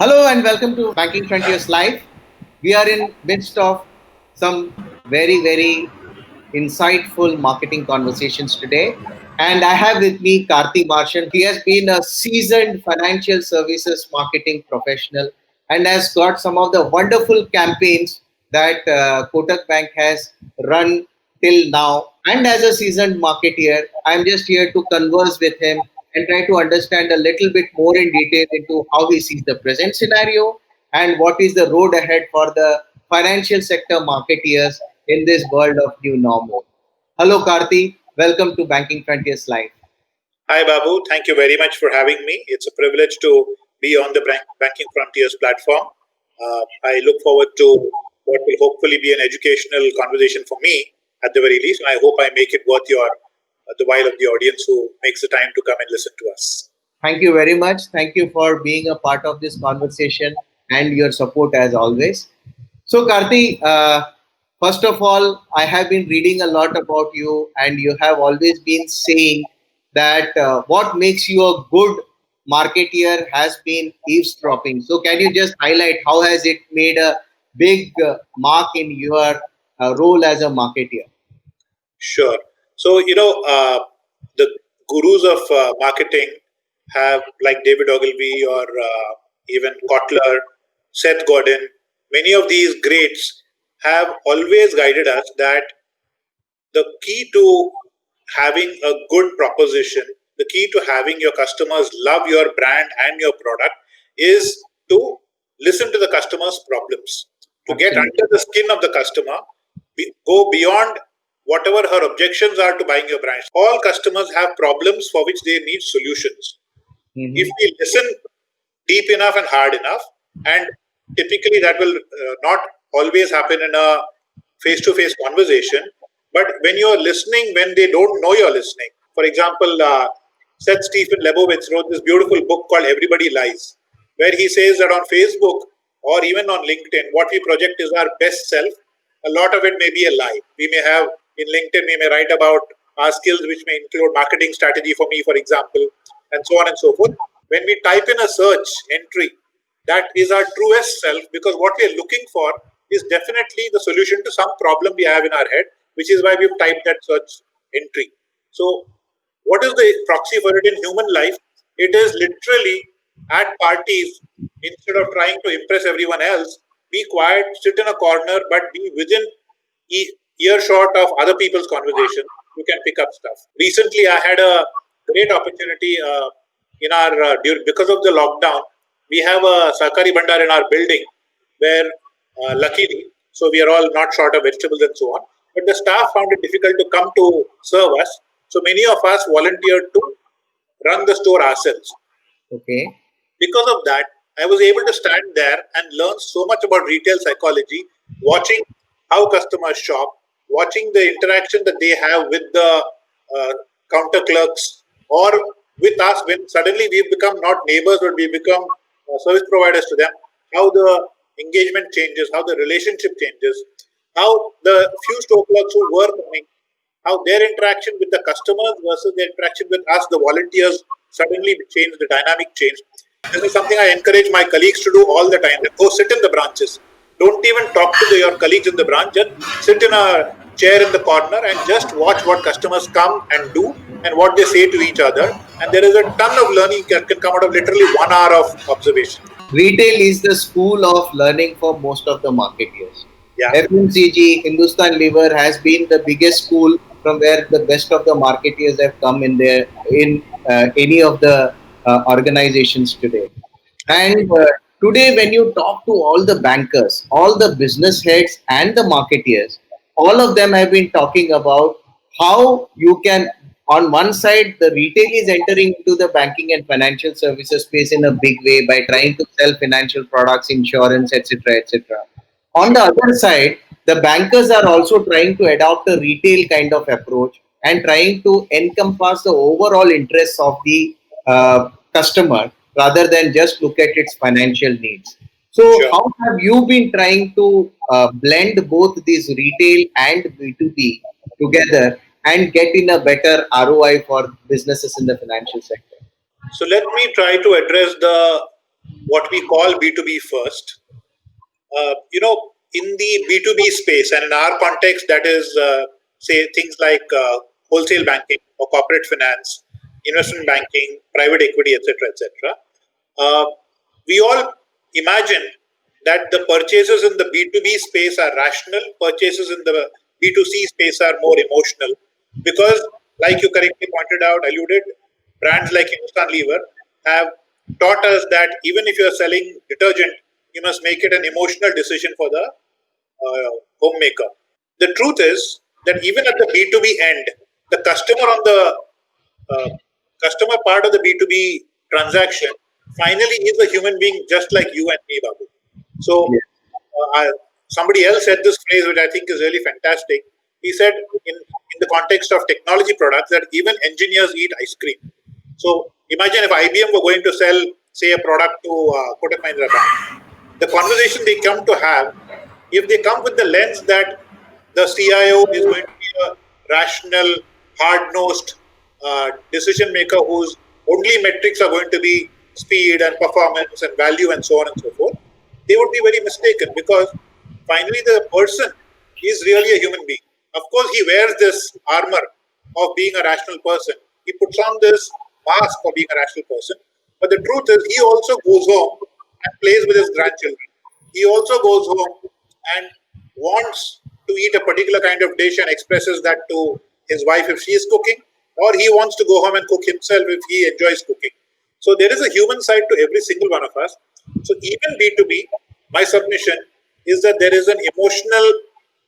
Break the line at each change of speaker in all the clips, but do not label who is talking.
Hello and welcome to Banking Frontiers Live. We are in midst of some very insightful marketing conversations today. And I have with me Karthi Marshan. He has been a seasoned financial services marketing professional and has got some of the wonderful campaigns that Kotak Bank has run till now. And as a seasoned marketeer, I'm just here to converse with him and try to understand a little bit more in detail into how he sees the present scenario and what is the road ahead for the financial sector marketeers in this world of new normal. Hello, Karthi. Welcome to Banking Frontiers Live.
Hi, Babu. Thank you very much for having me. It's a privilege to be on the Banking Frontiers platform. I look forward to what will hopefully be an educational conversation for me at the very least, and I hope I make it worth the while of the audience who makes the time to come and listen to us.
Thank you very much. Thank you for being a part of this conversation and your support as always. So, Karthi, first of all, I have been reading a lot about you, and you have always been saying that what makes you a good marketeer has been eavesdropping. So, can you just highlight how has it made a big mark in your role as a marketeer?
Sure. So, the gurus of marketing have, like David Ogilvy or even Kotler, Seth Godin, many of these greats have always guided us that the key to having a good proposition, the key to having your customers love your brand and your product is to listen to the customer's problems, to get
Absolutely.
under the skin of the customer, go beyond whatever her objections are to buying your brand. All customers have problems for which they need solutions. If
Mhm.
we listen deep enough and hard enough, and typically that will not always happen in a face to face conversation, but when you're listening, when they don't know you're listening. For example, Seth Stephen Lebowitz wrote this beautiful book called Everybody Lies, where he says that on Facebook or even on LinkedIn, what we project is our best self. A lot of it may be a lie. We may have in LinkedIn, we may write about our skills, which may include marketing strategy for me, for example, and so on and so forth. When we type in a search entry, that is our truest self, because what we are looking for is definitely the solution to some problem we have in our head, which is why we've typed that search entry. So, what is the proxy for it in human life? It is literally at parties, instead of trying to impress everyone else, be quiet, sit in a corner, but be within earshot of other people's conversation. You can pick up stuff. Recently, I had a great opportunity in our because of the lockdown. We have a Sakari Bandar in our building where, luckily, so we are all not short of vegetables and so on. But the staff found it difficult to come to serve us. So many of us volunteered to run the store ourselves.
Okay.
Because of that, I was able to stand there and learn so much about retail psychology, watching how customers shop, watching the interaction that they have with the uh, counter clerks or with us when suddenly we've become not neighbors but we become service providers to them, how the engagement changes, how the relationship changes, how the few store clerks who were coming, how their interaction with the customers versus their interaction with us, the volunteers, suddenly changed, the dynamic changed. This is something I encourage my colleagues to do all the time. Go sit in the branches. Don't even talk to your colleagues in the branch. Just sit in a chair in the corner and just watch what customers come and do and what they say to each other. And there is a ton of learning that can come out of literally 1 hour of observation.
Retail is the school of learning for most of the marketeers.
Yeah.
FMCG, Hindustan Lever has been the biggest school from where the best of the marketeers have come in there in any of the organizations today. And
Absolutely.
today, when you talk to all the bankers, all the business heads, and the marketeers, all of them have been talking about how you can, on one side, the retail is entering into the banking and financial services space in a big way by trying to sell financial products, insurance, etc., etc. On the
Sure.
other side, the bankers are also trying to adopt a retail kind of approach and trying to encompass the overall interests of the customer rather than just look at its financial needs. So,
Sure.
how have you been trying to blend both these retail and B2B together and get in a better ROI for businesses in the financial sector?
So let me try to address the what we call B2B first. In the B2B space, and in our context, that is, say, things like wholesale banking or corporate finance, investment banking, private equity, etc., etc. We all imagine that the purchases in the B2B space are rational, purchases in the B2C space are more emotional. Because, like you correctly pointed out, alluded, brands like Hindustan Lever have taught us that even if you're selling detergent, you must make it an emotional decision for the homemaker. The truth is that even at the B2B end, the customer on the customer part of the B2B transaction finally is a human being just like you and me, Babu. So somebody else said this phrase, which I think is really fantastic. He said, in the context of technology products, that even engineers eat ice cream. So imagine if IBM were going to sell, say, a product to Kotak Mahindra Bank. The conversation they come to have, if they come with the lens that the CIO is going to be a rational, hard-nosed decision maker whose only metrics are going to be speed and performance and value and so on and so forth, they would be very mistaken, because finally the person is really a human being. Of course, he wears this armor of being a rational person. He puts on this mask of being a rational person. But the truth is, he also goes home and plays with his grandchildren. He also goes home and wants to eat a particular kind of dish and expresses that to his wife if she is cooking, or he wants to go home and cook himself if he enjoys cooking. So there is a human side to every single one of us. So even B2B, my submission is that there is an emotional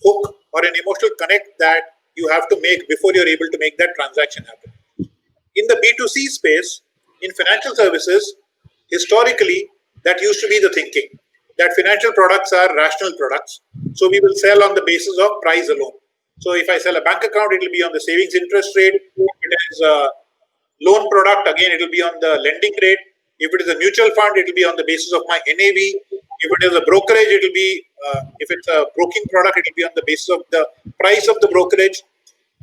hook or an emotional connect that you have to make before you're able to make that transaction happen. In the B2C space, in financial services, historically, that used to be the thinking, that financial products are rational products. So we will sell on the basis of price alone. So if I sell a bank account, it will be on the savings interest rate. If it is a loan product, again, it will be on the lending rate. If it is a mutual fund, it will be on the basis of my NAV. If it is a brokerage, it will be, if it's a broking product, it will be on the basis of the price of the brokerage.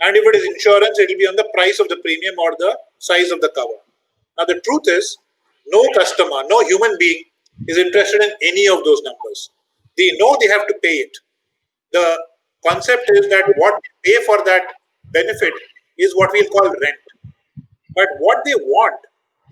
And if it is insurance, it will be on the price of the premium or the size of the cover. Now, the truth is, no customer, no human being is interested in any of those numbers. They know they have to pay it. The concept is that what they pay for that benefit is what we'll call rent. But what they want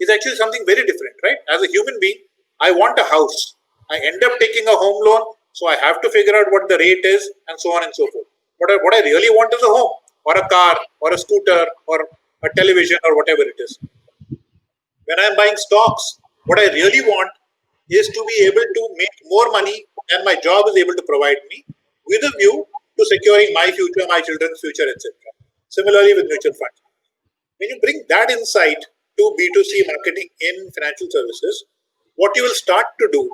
is actually something very different, right? As a human being, I want a house. I end up taking a home loan, so I have to figure out what the rate is and so on and so forth. What I really want is a home, or a car, or a scooter, or a television, or whatever it is. When I'm buying stocks, what I really want is to be able to make more money than my job is able to provide me, with a view to securing my future, my children's future, etc. Similarly with mutual funds. When you bring that insight to B2C marketing in financial services, what you will start to do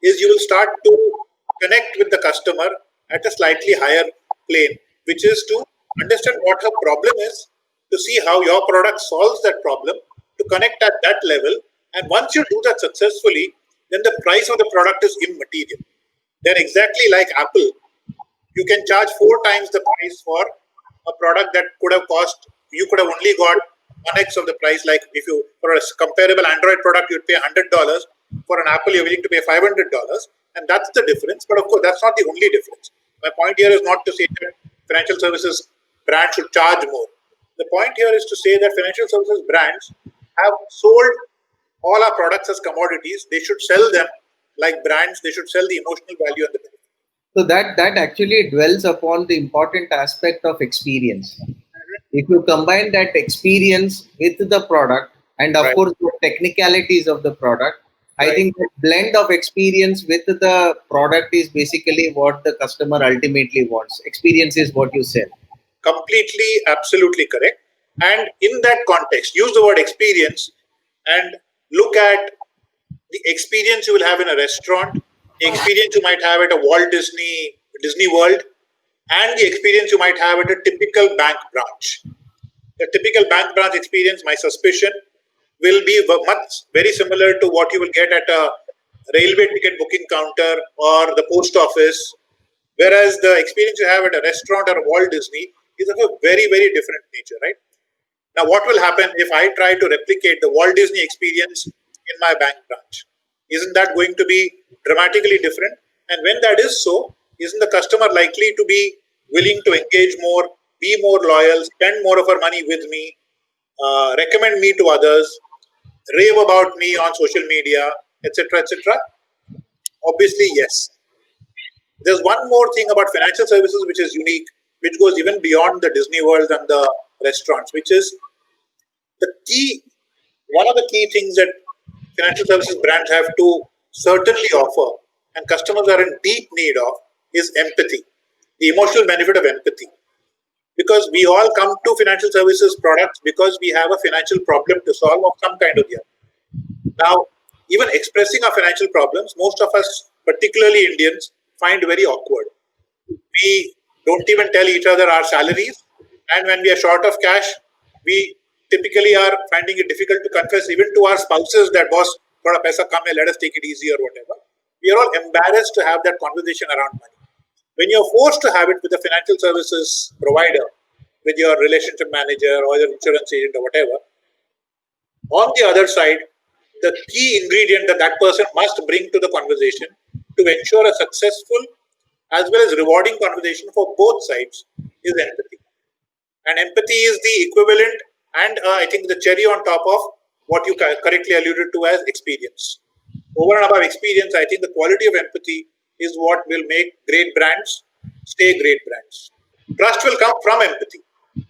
is you will start to connect with the customer at a slightly higher plane, which is to understand what her problem is, to see how your product solves that problem, to connect at that level. And once you do that successfully, then the price of the product is immaterial. Then, exactly like Apple, you can charge 4 times the price for a product that could have cost, you could have only got 1x of the price. Like if you, for a comparable Android product, you'd pay $100. For an Apple, you're willing to pay $500. And that's the difference. But of course, that's not the only difference. My point here is not to say that financial services brands should charge more. The point here is to say that financial services brands have sold all our products as commodities. They should sell them like brands. They should sell the emotional value and the benefit.
So that actually dwells upon the important aspect of experience. If you combine that experience with the product and of
Right.
course the technicalities of the product, I
Right.
think the blend of experience with the product is basically what the customer ultimately wants. Experience is what you sell.
Completely, absolutely correct. And in that context, use the word experience and look at the experience you will have in a restaurant, the experience you might have at a Disney World, and the experience you might have at a typical bank branch. The typical bank branch experience, my suspicion, will be very similar to what you will get at a railway ticket booking counter or the post office, whereas the experience you have at a restaurant or a Walt Disney is of a very, very different nature, right? Now, what will happen if I try to replicate the Walt Disney experience in my bank branch? Isn't that going to be dramatically different? And when that is so, isn't the customer likely to be willing to engage more, be more loyal, spend more of her money with me, recommend me to others, rave about me on social media, etc., etc.? Obviously, yes. There's one more thing about financial services which is unique, which goes even beyond the Disney World and the restaurants, which is the key. One of the key things that financial services brands have to certainly offer, and customers are in deep need of, is empathy, the emotional benefit of empathy. Because we all come to financial services products because we have a financial problem to solve of some kind or the other. Now, even expressing our financial problems, most of us, particularly Indians, find very awkward. We don't even tell each other our salaries, and when we are short of cash, we typically are finding it difficult to confess even to our spouses that boss, thoda paisa kam hai, let us take it easy or whatever. We are all embarrassed to have that conversation around money. When you're forced to have it with a financial services provider, with your relationship manager or your insurance agent or whatever, on the other side, the key ingredient that that person must bring to the conversation to ensure a successful as well as rewarding conversation for both sides is empathy. And empathy is the equivalent and I think the cherry on top of what you correctly alluded to as experience. Over and above experience, I think the quality of empathy is what will make great brands stay great brands. Trust will come from empathy.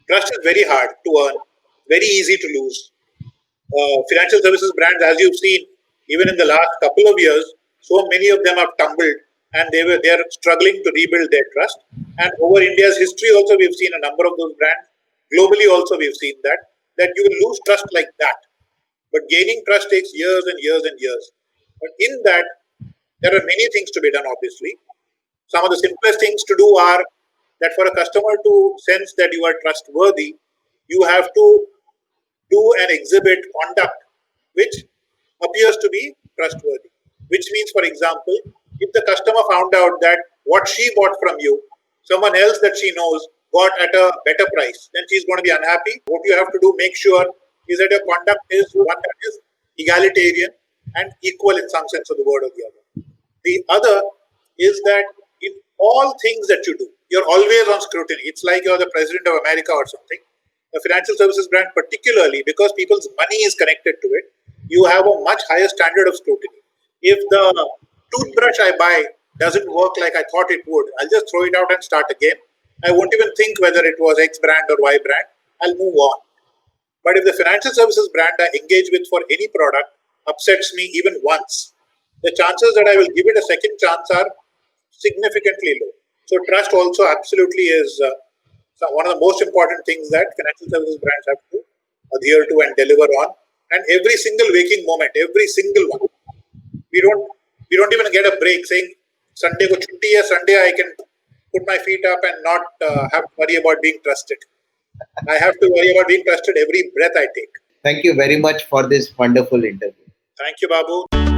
Trust is very hard to earn, very easy to lose. Financial services brands, as you've seen, even in the last couple of years, so many of them have tumbled and they are struggling to rebuild their trust. And over India's history also, we've seen a number of those brands. Globally also, we've seen that you will lose trust like that. But gaining trust takes years and years and years. But in that, there are many things to be done, obviously. Some of the simplest things to do are that for a customer to sense that you are trustworthy, you have to do and exhibit conduct which appears to be trustworthy. Which means, for example, if the customer found out that what she bought from you, someone else that she knows got at a better price, then she's going to be unhappy. What you have to do, make sure, is that your conduct is one that is egalitarian and equal in some sense of the word or the other. The other is that in all things that you do, you're always on scrutiny. It's like you're the president of America or something. A financial services brand, particularly because people's money is connected to it, you have a much higher standard of scrutiny. If the toothbrush I buy doesn't work like I thought it would, I'll just throw it out and start again. I won't even think whether it was X brand or Y brand. I'll move on. But if the financial services brand I engage with for any product upsets me even once, the chances that I will give it a second chance are significantly low. So trust also absolutely is one of the most important things that financial services brands have to adhere to and deliver on. And every single waking moment, every single one, we don't even get a break saying Sunday ko chutti hai, Sunday I can put my feet up and not have to worry about being trusted. I have to worry about being trusted every breath I take.
Thank you very much for this wonderful interview.
Thank you, Babu.